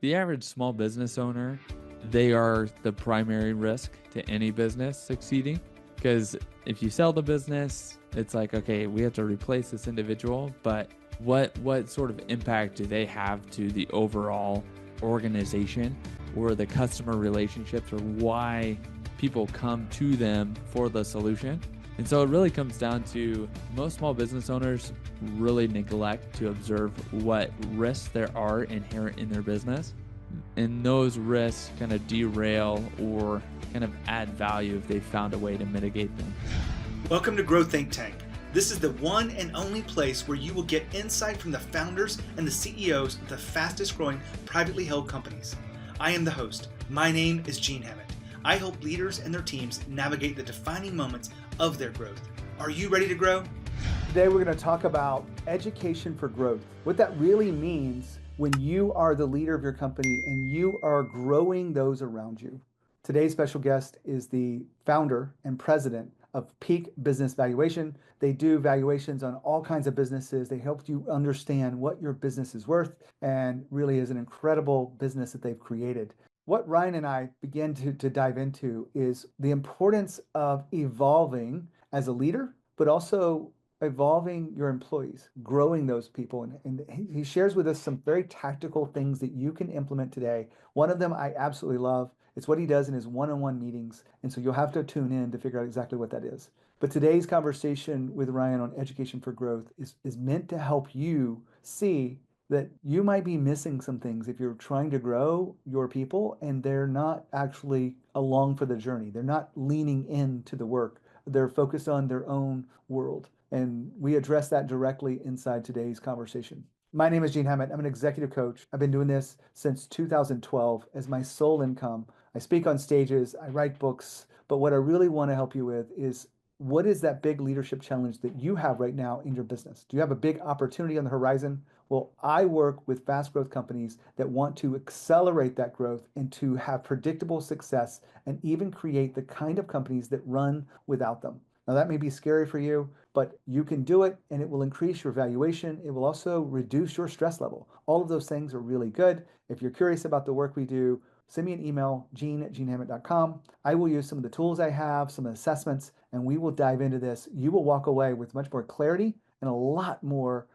the average small business owner, they are the primary risk to any business succeeding. Because if you sell the business, it's like, okay, we have to replace this individual, but what sort of impact do they have to the overall organization or the customer relationships, or why people come to them for the solution? And so it really comes down to most small business owners really neglect to observe what risks there are inherent in their business. And those risks kind of derail or kind of add value if they found a way to mitigate them. Welcome to Grow Think Tank. This is the one and only place where you will get insight from the founders and the CEOs of the fastest growing privately held companies. I am the host. My name is Gene Hammett. I help leaders and their teams navigate the defining moments of their growth. Are you ready to grow? Today we're going to talk about education for growth. What that really means when you are the leader of your company and you are growing those around you. Today's special guest is the founder and president of Peak Business Valuation. They do valuations on all kinds of businesses. They help you understand what your business is worth, and really is an incredible business that they've created. What Ryan and I began to dive into is the importance of evolving as a leader, but also evolving your employees, growing those people. And he shares with us some very tactical things that you can implement today. One of them I absolutely love. It's what he does in his one-on-one meetings. And so you'll have to tune in to figure out exactly what that is. But today's conversation with Ryan on education for growth is meant to help you see that you might be missing some things if you're trying to grow your people and they're not actually along for the journey. They're not leaning into the work. They're focused on their own world. And we address that directly inside today's conversation. My name is Gene Hammett. I'm an executive coach. I've been doing this since 2012 as my sole income. I speak on stages, I write books, but what I really want to help you with is, what is that big leadership challenge that you have right now in your business? Do you have a big opportunity on the horizon? Well, I work with fast growth companies that want to accelerate that growth and to have predictable success and even create the kind of companies that run without them. Now, that may be scary for you, but you can do it, and it will increase your valuation. It will also reduce your stress level. All of those things are really good. If you're curious about the work we do, send me an email, gene@genehammett.com. I will use some of the tools I have, some assessments, and we will dive into this. You will walk away with much more clarity and a lot more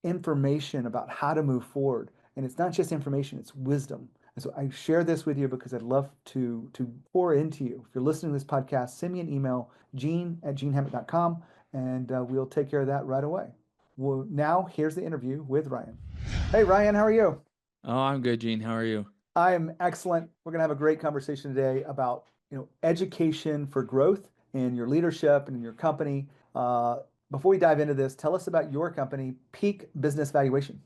information about how to move forward. And it's not just information, it's wisdom. And so I share this with you because I'd love to pour into you. If you're listening to this podcast, send me an email, gene@genehammett.com, and we'll take care of that right away. Well, now here's the interview with Ryan. Hey, Ryan, how are you? Oh, I'm good, Gene. How are you? I am excellent. We're going to have a great conversation today about education for growth in your leadership and in your company. Before we dive into this, tell us about your company, Peak Business Valuation.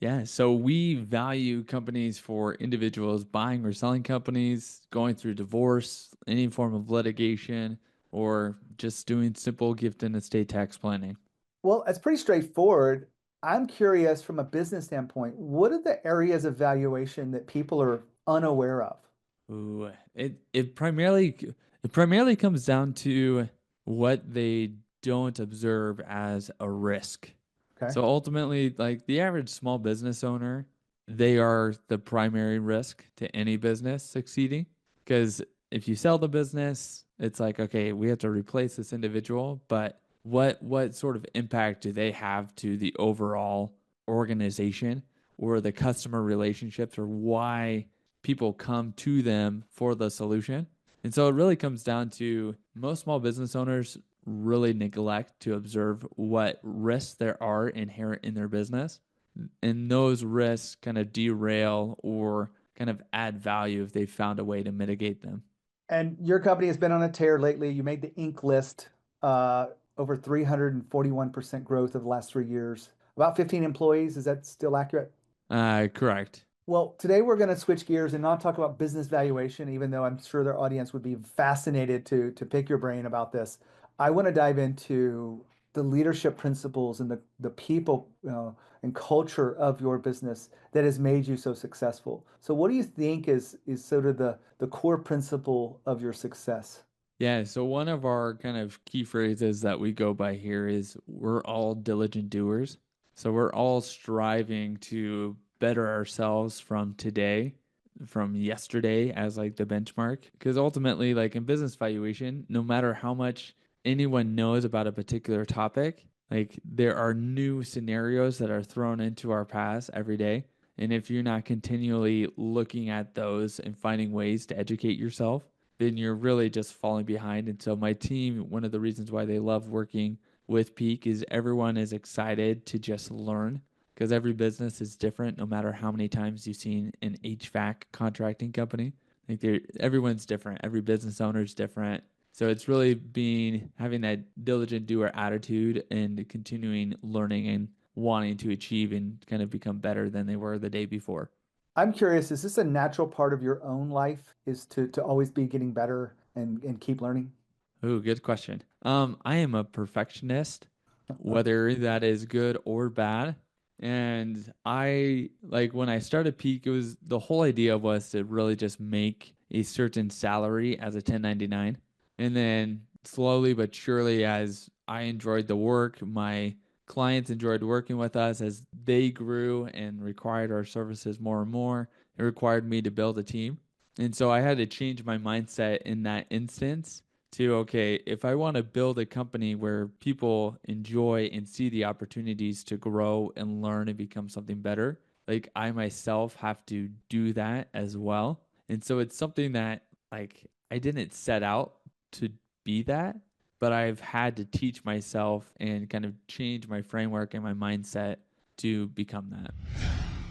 Yeah, so we value companies for individuals buying or selling companies, going through divorce, any form of litigation, or just doing simple gift and estate tax planning. Well, it's pretty straightforward. I'm curious from a business standpoint, what are the areas of valuation that people are unaware of? Ooh, it primarily comes down to what they don't observe as a risk. Okay. So ultimately, like the average small business owner, they are the primary risk to any business succeeding. Because if you sell the business, it's like, okay, we have to replace this individual, but what sort of impact do they have to the overall organization or the customer relationships, or why people come to them for the solution? And so it really comes down to most small business owners really neglect to observe what risks there are inherent in their business. And those risks kind of derail or kind of add value if they found a way to mitigate them. And your company has been on a tear lately. You made the Inc. list, over 341% growth over the last 3 years. About 15 employees. Is that still accurate? Correct. Well, today we're going to switch gears and not talk about business valuation, even though I'm sure their audience would be fascinated to pick your brain about this. I want to dive into the leadership principles and the people and culture of your business that has made you so successful. So what do you think is sort of the core principle of your success? Yeah, so one of our kind of key phrases that we go by here is we're all diligent doers. So we're all striving to better ourselves from today, from yesterday as like the benchmark. Because ultimately, like in business valuation, no matter how much anyone knows about a particular topic, like there are new scenarios that are thrown into our paths every day. And if you're not continually looking at those and finding ways to educate yourself, then you're really just falling behind. And so my team, one of the reasons why they love working with Peak is everyone is excited to just learn because every business is different no matter how many times you've seen an HVAC contracting company. Like everyone's different. Every business owner is different. So it's really being having that diligent doer attitude and continuing learning and wanting to achieve and kind of become better than they were the day before. I'm curious, is this a natural part of your own life is to always be getting better and keep learning? Ooh, good question. I am a perfectionist, whether that is good or bad. And I like when I started Peak, it was the whole idea was to really just make a certain salary as a 1099. And then slowly but surely, as I enjoyed the work, my clients enjoyed working with us as they grew and required our services more and more. It required me to build a team. And so I had to change my mindset in that instance to okay, if I want to build a company where people enjoy and see the opportunities to grow and learn and become something better, like I myself have to do that as well. And so it's something that like I didn't set out to be that, but I've had to teach myself and kind of change my framework and my mindset to become that.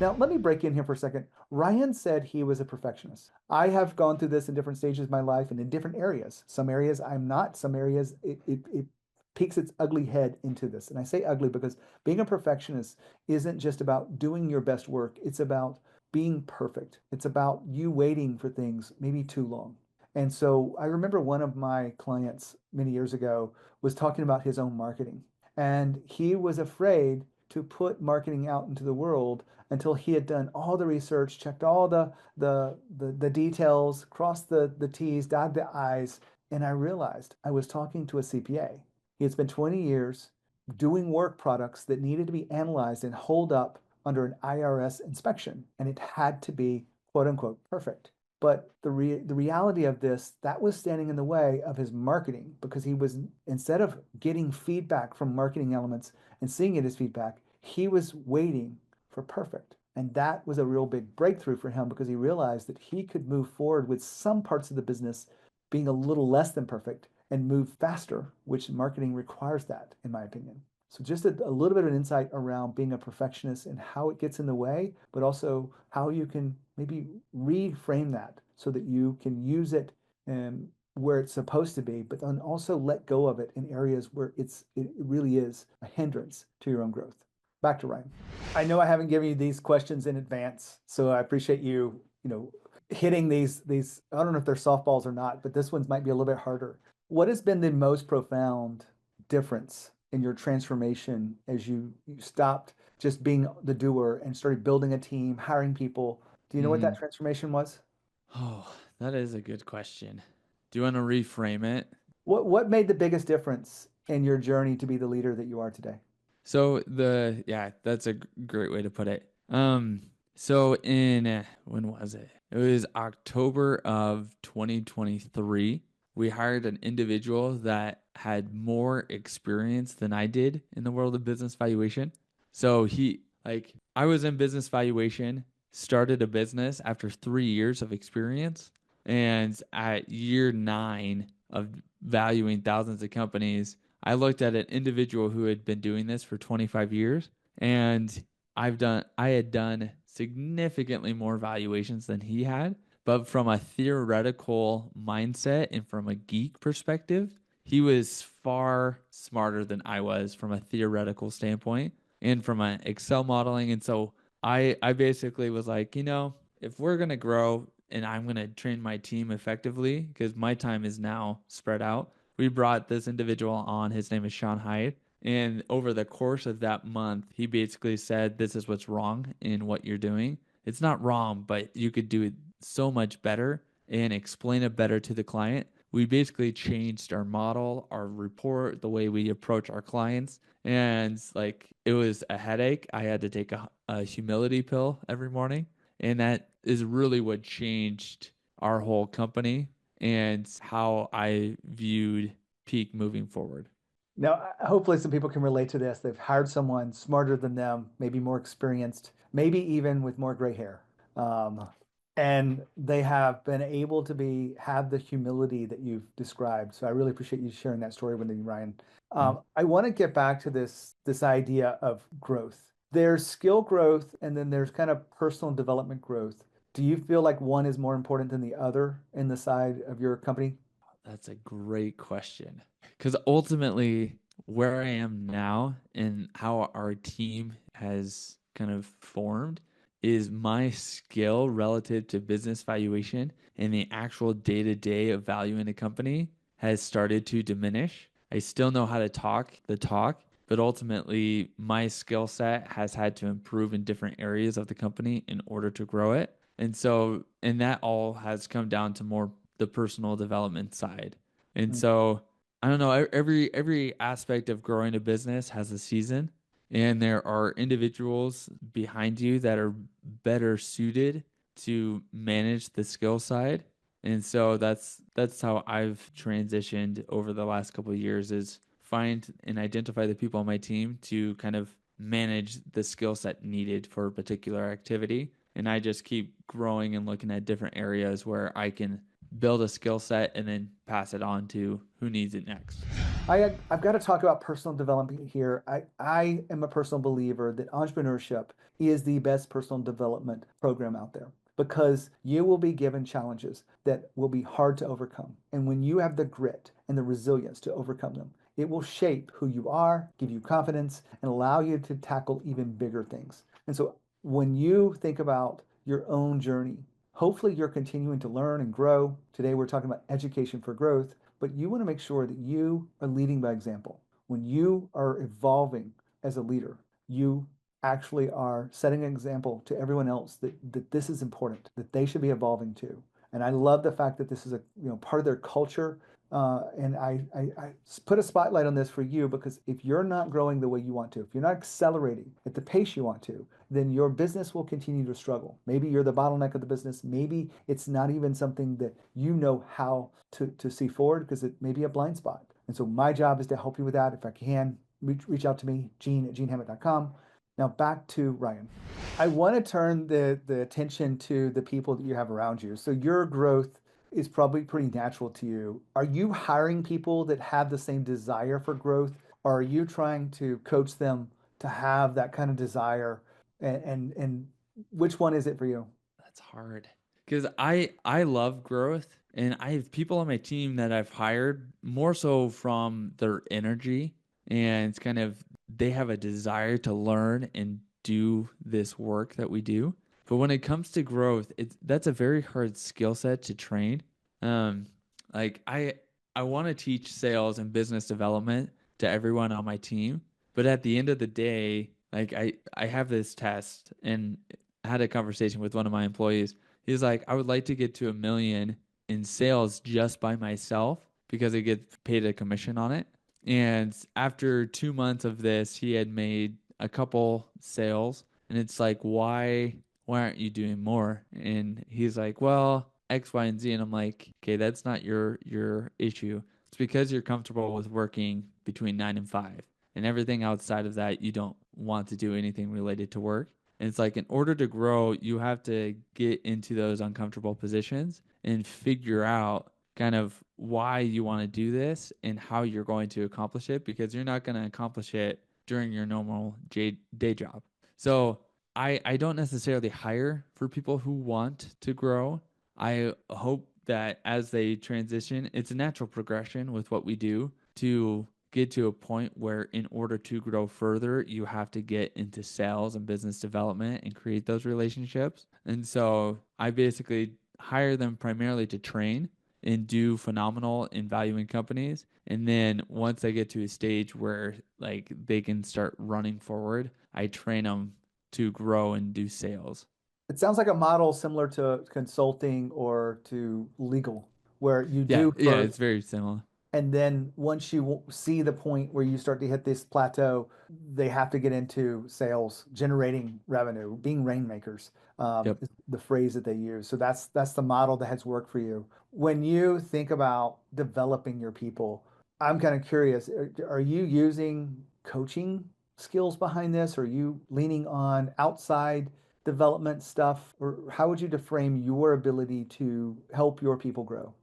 Now, let me break in here for a second. Ryan said he was a perfectionist. I have gone through this in different stages of my life and in different areas. Some areas I'm not, some areas it peeks its ugly head into this. And I say ugly because being a perfectionist isn't just about doing your best work, it's about being perfect. It's about you waiting for things maybe too long. And so I remember one of my clients many years ago was talking about his own marketing. And he was afraid to put marketing out into the world until he had done all the research, checked all the details, crossed the T's, dotted the I's, and I realized I was talking to a CPA. He had spent 20 years doing work products that needed to be analyzed and hold up under an IRS inspection, and it had to be quote unquote perfect. But the reality of this, that was standing in the way of his marketing because he was, instead of getting feedback from marketing elements and seeing it as feedback, he was waiting for perfect. And that was a real big breakthrough for him because he realized that he could move forward with some parts of the business being a little less than perfect and move faster, which marketing requires that, in my opinion. So just a little bit of an insight around being a perfectionist and how it gets in the way, but also how you can maybe reframe that so that you can use it where it's supposed to be, but then also let go of it in areas where it really is a hindrance to your own growth. Back to Ryan. I know I haven't given you these questions in advance, so I appreciate you hitting these. I don't know if they're softballs or not, but this one might be a little bit harder. What has been the most profound difference in your transformation as you stopped just being the doer and started building a team, hiring people? Do you know what that Mm. transformation was? Oh, that is a good question. Do you want to reframe it? What made the biggest difference in your journey to be the leader that you are today? So yeah, that's a great way to put it. So in when was it? It was October of 2023. We hired an individual that had more experience than I did in the world of business valuation. So I was in business valuation, started a business after 3 years of experience, and at year 9 of valuing thousands of companies, I looked at an individual who had been doing this for 25 years and I had done significantly more valuations than he had, but from a theoretical mindset and from a geek perspective, he was far smarter than I was from a theoretical standpoint and from an Excel modeling. And so I basically was like, if we're going to grow and I'm going to train my team effectively because my time is now spread out, we brought this individual on. His name is Sean Hyde. And over the course of that month, he basically said, this is what's wrong in what you're doing. It's not wrong, but you could do it so much better and explain it better to the client. We basically changed our model, our report, the way we approach our clients. And like it was a headache. I had to take a humility pill every morning. And that is really what changed our whole company and how I viewed Peak moving forward. Now, hopefully, some people can relate to this. They've hired someone smarter than them, maybe more experienced, maybe even with more gray hair. Um, and they have been able to have the humility that you've described. So I really appreciate you sharing that story with me, Ryan. Mm. I want to get back to this idea of growth. There's skill growth, and then there's kind of personal development growth. Do you feel like one is more important than the other in the side of your company? That's a great question. Because ultimately, where I am now and how our team has kind of formed is my skill relative to business valuation and the actual day to day of valuing a company has started to diminish. I still know how to talk the talk, but ultimately, my skill set has had to improve in different areas of the company in order to grow it. And that all has come down to more the personal development side. And Mm. so I don't know, every aspect of growing a business has a season, and there are individuals behind you that are better suited to manage the skill side. And so that's how I've transitioned over the last couple of years is find and identify the people on my team to kind of manage the skill set needed for a particular activity. And I just keep growing and looking at different areas where I can build a skill set and then pass it on to who needs it next. I've got to talk about personal development here. I am a personal believer that entrepreneurship is the best personal development program out there because you will be given challenges that will be hard to overcome. And when you have the grit and the resilience to overcome them, it will shape who you are, give you confidence, and allow you to tackle even bigger things. And so when you think about your own journey, hopefully you're continuing to learn and grow. Today we're talking about education for growth, but you want to make sure that you are leading by example. When you are evolving as a leader, you actually are setting an example to everyone else that this is important, that they should be evolving too. And I love the fact that this is a part of their culture. And I put a spotlight on this for you because if you're not growing the way you want to, if you're not accelerating at the pace you want to, then your business will continue to struggle. Maybe you're the bottleneck of the business. Maybe it's not even something that you know how to see forward because it may be a blind spot. And so my job is to help you with that. If I can, reach out to me, Gene at genehammett.com. Now back to Ryan. I want to turn the attention to the people that you have around you. So your growth is probably pretty natural to you. Are you hiring people that have the same desire for growth, or are you trying to coach them to have that kind of desire? And which one is it for you? That's hard because I love growth and I have people on my team that I've hired more so from their energy and it's kind of they have a desire to learn and do this work that we do. But when it comes to growth, it's that's a very hard skill set to train. Um, like I want to teach sales and business development to everyone on my team, but at the end of the day, like I have this test and had a conversation with one of my employees. He's like, I would like to get to 1 million in sales just by myself because I get paid a commission on it. And after 2 months of this, he had made a couple sales, and it's like, why aren't you doing more? And he's like, well, X, Y, and Z. And I'm like, okay, that's not your issue. It's because you're comfortable with working between 9 and 5, and everything outside of that, you don't want to do anything related to work. And it's like in order to grow, you have to get into those uncomfortable positions and figure out kind of why you want to do this and how you're going to accomplish it because you're not going to accomplish it during your normal day job. So I don't necessarily hire for people who want to grow. I hope that as they transition, it's a natural progression with what we do to get to a point where in order to grow further, you have to get into sales and business development and create those relationships. And so I basically hire them primarily to train and do phenomenal in valuing companies. And then once they get to a stage where like they can start running forward, I train them to grow and do sales. It sounds like a model similar to consulting or to legal, where you Yeah, do yeah, first it's very similar. And then once you see the point where you start to hit this plateau, they have to get into sales, generating revenue, being rainmakers, Yep. is the phrase that they use. So that's the model that has worked for you. When you think about developing your people, I'm kind of curious, are you using coaching skills behind this? Are you leaning on outside development stuff? Or how would you deframe your ability to help your people grow?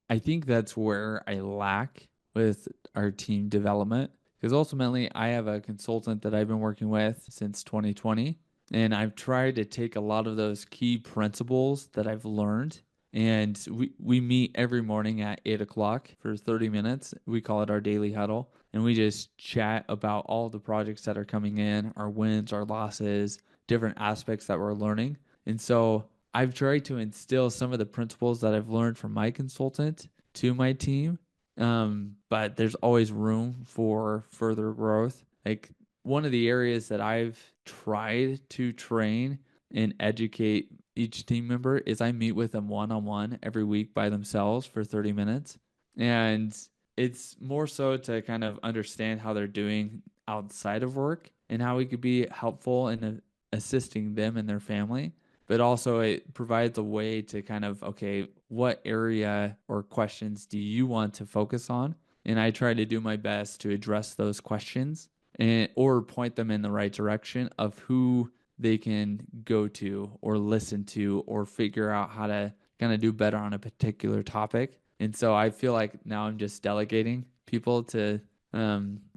I think that's where I lack with our team development because ultimately I have a consultant that I've been working with since 2020, and I've tried to take a lot of those key principles that I've learned. And we meet every morning at 8 o'clock for 30 minutes. We call it our daily huddle. And we just chat about all the projects that are coming in, our wins, our losses, different aspects that we're learning. And so I've tried to instill some of the principles that I've learned from my consultant to my team. But there's always room for further growth. Like one of the areas that I've tried to train and educate each team member is I meet with them one on one every week by themselves for 30 minutes. And it's more so to kind of understand how they're doing outside of work and how we could be helpful in assisting them and their family, but also it provides a way to kind of, okay, what area or questions do you want to focus on? And I try to do my best to address those questions and or point them in the right direction of who they can go to or listen to or figure out how to kind of do better on a particular topic. And so I feel like now I'm just delegating people to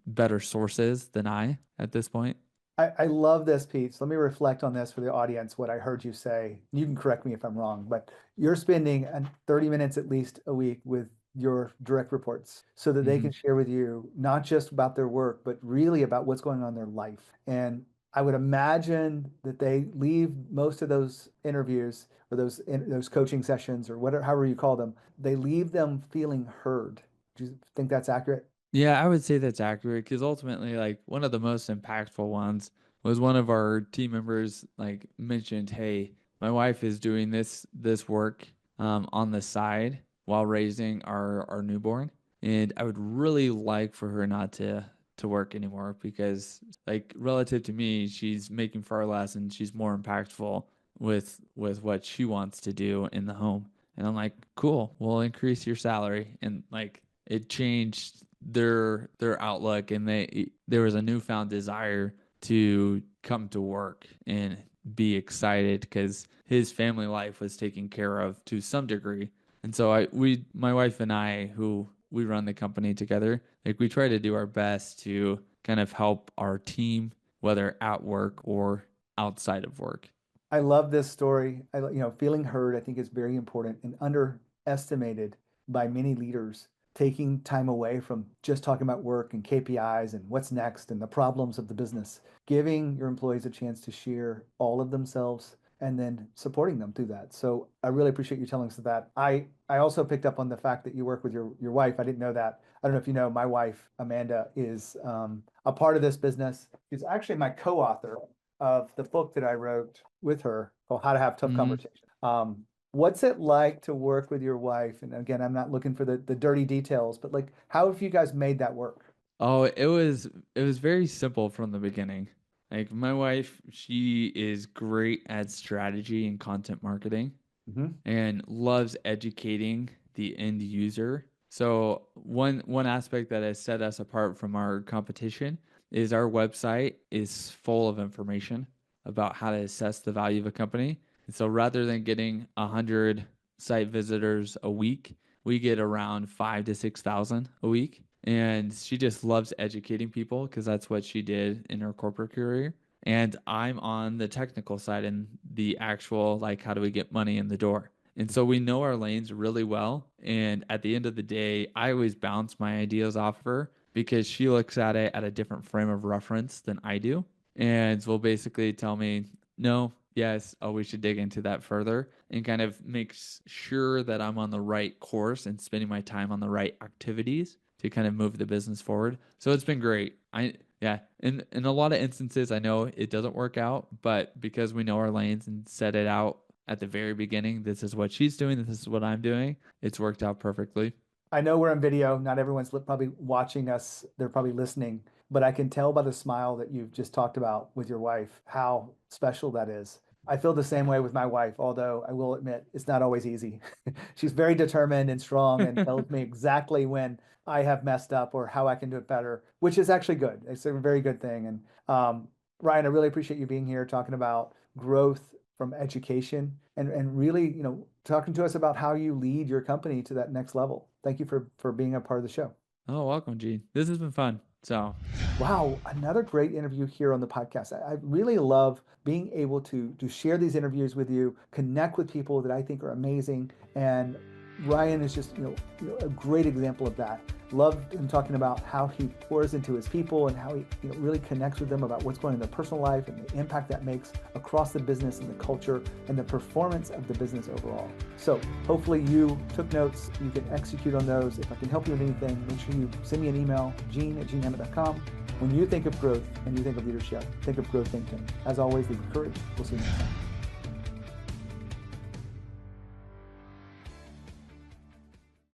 better sources than I at this point. I love this, Pete. So let me reflect on this for the audience, what I heard you say. You can correct me if I'm wrong, but you're spending 30 minutes at least a week with your direct reports so that they Mm-hmm. can share with you not just about their work, but really about what's going on in their life. And I would imagine that they leave most of those interviews or those coaching sessions or whatever, however you call them, they leave them feeling heard. Do you think that's accurate? Yeah, I would say that's accurate because ultimately, like one of the most impactful ones was one of our team members like mentioned, "Hey, my wife is doing this work on the side while raising our newborn, and I would really like for her not to work anymore because like relative to me, she's making far less and she's more impactful with what she wants to do in the home." And I'm like, "Cool, we'll increase your salary." And like it changed their outlook, and there was a newfound desire to come to work and be excited because his family life was taken care of to some degree. And so my wife and I, who we run the company together, like we try to do our best to kind of help our team, whether at work or outside of work. I love this story. Feeling heard, I think is very important and underestimated by many leaders. Taking time away from just talking about work and KPIs and what's next and the problems of the business, giving your employees a chance to share all of themselves and then supporting them through that. So I really appreciate you telling us that. I also picked up on the fact that you work with your wife. I didn't know that. I don't know if you know, my wife, Amanda, is a part of this business. She's actually my co-author of the book that I wrote with her called How to Have Tough Mm-hmm. Conversations. What's it like to work with your wife? And again, I'm not looking for the dirty details, but like, how have you guys made that work? Oh, it was very simple from the beginning. Like my wife, she is great at strategy and content marketing Hmm. and loves educating the end user. So one aspect that has set us apart from our competition is our website is full of information about how to assess the value of a company. And so rather than getting 100 site visitors a week, we get around 5 to 6,000 a week. And she just loves educating people because that's what she did in her corporate career. And I'm on the technical side and the actual, like, how do we get money in the door? And so we know our lanes really well. And at the end of the day, I always bounce my ideas off of her because she looks at it at a different frame of reference than I do. And will basically tell me, no, yes, oh, we should dig into that further and kind of makes sure that I'm on the right course and spending my time on the right activities to kind of move the business forward. So it's been great. Yeah, in a lot of instances I know it doesn't work out, but because we know our lanes and set it out at the very beginning, this is what she's doing, this is what I'm doing, it's worked out perfectly. I know we're on video. Not everyone's probably watching us. They're probably listening, but I can tell by the smile that you've just talked about with your wife how special that is. I feel the same way with my wife, although I will admit it's not always easy. She's very determined and strong and tells me exactly when I have messed up or how I can do it better, which is actually good. It's a very good thing. And Ryan, I really appreciate you being here talking about growth from education and really, talking to us about how you lead your company to that next level. Thank you for being a part of the show. Oh, welcome, Gene. This has been fun. So, wow, another great interview here on the podcast. I really love being able to share these interviews with you, connect with people that I think are amazing. And Ryan is just, a great example of that. Love him talking about how he pours into his people and how he really connects with them about what's going on in their personal life and the impact that makes across the business and the culture and the performance of the business overall. So hopefully you took notes, you can execute on those. If I can help you with anything, make sure you send me an email, gene@genehammett.com. When you think of growth and you think of leadership, think of growth thinking. As always, lead with courage. We'll see you next time.